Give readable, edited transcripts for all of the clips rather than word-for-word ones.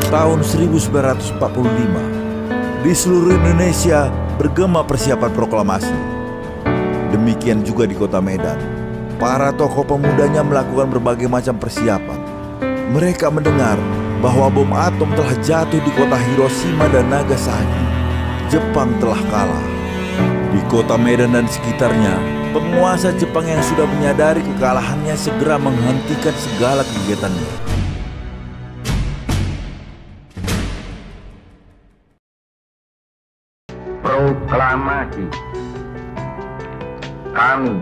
Tahun 1945, di seluruh Indonesia bergema persiapan proklamasi. Demikian juga di kota Medan. Para tokoh pemudanya melakukan berbagai macam persiapan. Mereka mendengar bahwa bom atom telah jatuh di kota Hiroshima dan Nagasaki. Jepang telah kalah. Di kota Medan dan sekitarnya, penguasa Jepang yang sudah menyadari kekalahannya segera menghentikan segala kegiatannya. Proklamasi. Kami,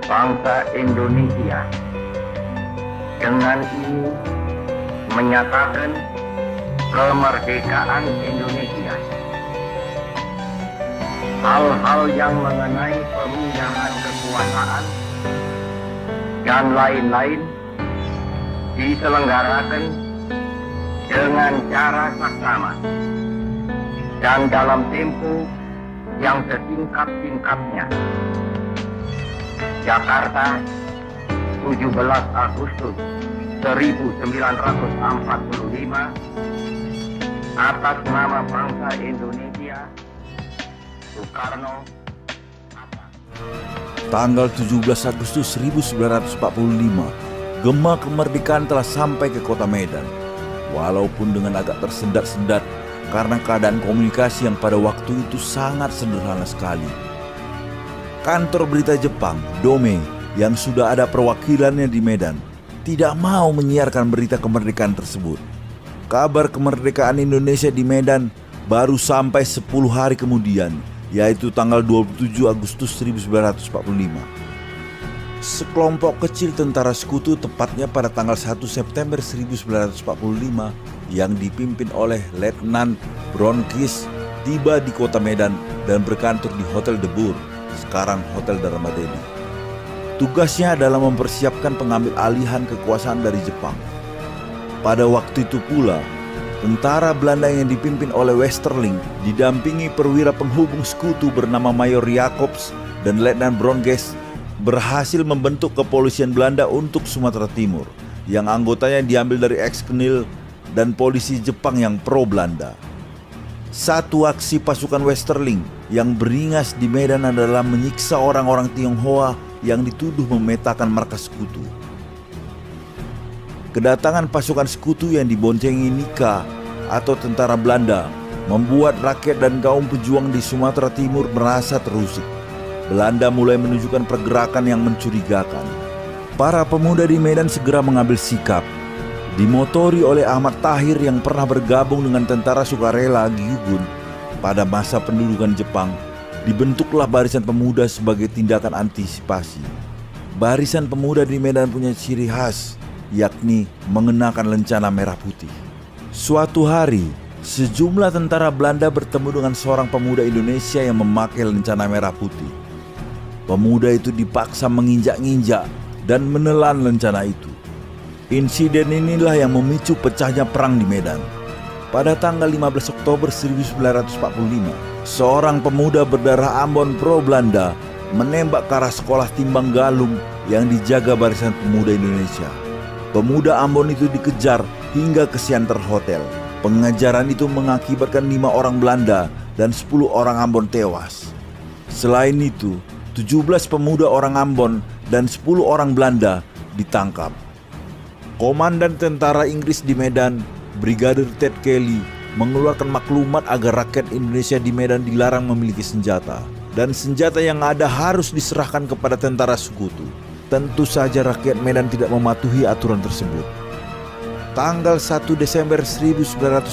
bangsa Indonesia, dengan ini menyatakan kemerdekaan Indonesia. Hal-hal yang mengenai pemindahan kekuasaan dan lain-lain diselenggarakan dengan cara saksama dan dalam tempo yang sesingkat-singkatnya. Jakarta, 17 Agustus 1945, atas nama bangsa Indonesia, Soekarno. Tanggal 17 Agustus 1945, gema kemerdekaan telah sampai ke kota Medan. Walaupun dengan agak tersendat-sendat karena keadaan komunikasi yang pada waktu itu sangat sederhana sekali. Kantor berita Jepang, Dome, yang sudah ada perwakilannya di Medan, tidak mau menyiarkan berita kemerdekaan tersebut. Kabar kemerdekaan Indonesia di Medan baru sampai 10 hari kemudian, yaitu tanggal 27 Agustus 1945. Sekelompok kecil tentara sekutu, tepatnya pada tanggal 1 September 1945, yang dipimpin oleh Letnan Bronkies, tiba di kota Medan dan berkantor di Hotel de Boer, sekarang Hotel Dharmadeni. Tugasnya adalah mempersiapkan pengambil alihan kekuasaan dari Jepang. Pada waktu itu pula, tentara Belanda yang dipimpin oleh Westerling didampingi perwira penghubung sekutu bernama Mayor Jacobs dan Letnan Bronkies berhasil membentuk kepolisian Belanda untuk Sumatera Timur, yang anggotanya diambil dari ex-Knil dan polisi Jepang yang pro-Belanda. Satu aksi pasukan Westerling yang beringas di Medan adalah menyiksa orang-orang Tionghoa yang dituduh memetakan markas sekutu. Kedatangan pasukan sekutu yang diboncengi Nika atau tentara Belanda membuat rakyat dan kaum pejuang di Sumatera Timur merasa terusik. Belanda mulai menunjukkan pergerakan yang mencurigakan. Para pemuda di Medan segera mengambil sikap. Dimotori oleh Ahmad Tahir yang pernah bergabung dengan tentara sukarela Gyugun pada masa pendudukan Jepang, dibentuklah Barisan Pemuda sebagai tindakan antisipasi. Barisan Pemuda di Medan punya ciri khas, yakni mengenakan lencana merah putih. Suatu hari, sejumlah tentara Belanda bertemu dengan seorang pemuda Indonesia yang memakai lencana merah putih. Pemuda itu dipaksa menginjak-injak dan menelan lencana itu. Insiden inilah yang memicu pecahnya perang di Medan. Pada tanggal 15 Oktober 1945, seorang pemuda berdarah Ambon pro-Belanda menembak ke arah sekolah Timbang Galung yang dijaga Barisan Pemuda Indonesia. Pemuda Ambon itu dikejar hingga ke Siantar Hotel. Pengejaran itu mengakibatkan 5 orang Belanda dan 10 orang Ambon tewas. Selain itu, 17 pemuda orang Ambon dan 10 orang Belanda ditangkap. Komandan tentara Inggris di Medan, Brigadir Ted Kelly, mengeluarkan maklumat agar rakyat Indonesia di Medan dilarang memiliki senjata, dan senjata yang ada harus diserahkan kepada tentara sekutu. Tentu saja rakyat Medan tidak mematuhi aturan tersebut. Tanggal 1 Desember 1945,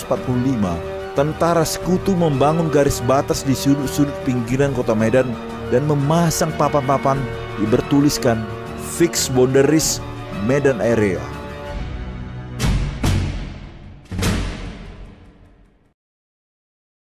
tentara sekutu membangun garis batas di sudut-sudut pinggiran kota Medan dan memasang papan-papan yang bertuliskan Fixed Boundaries Medan Area.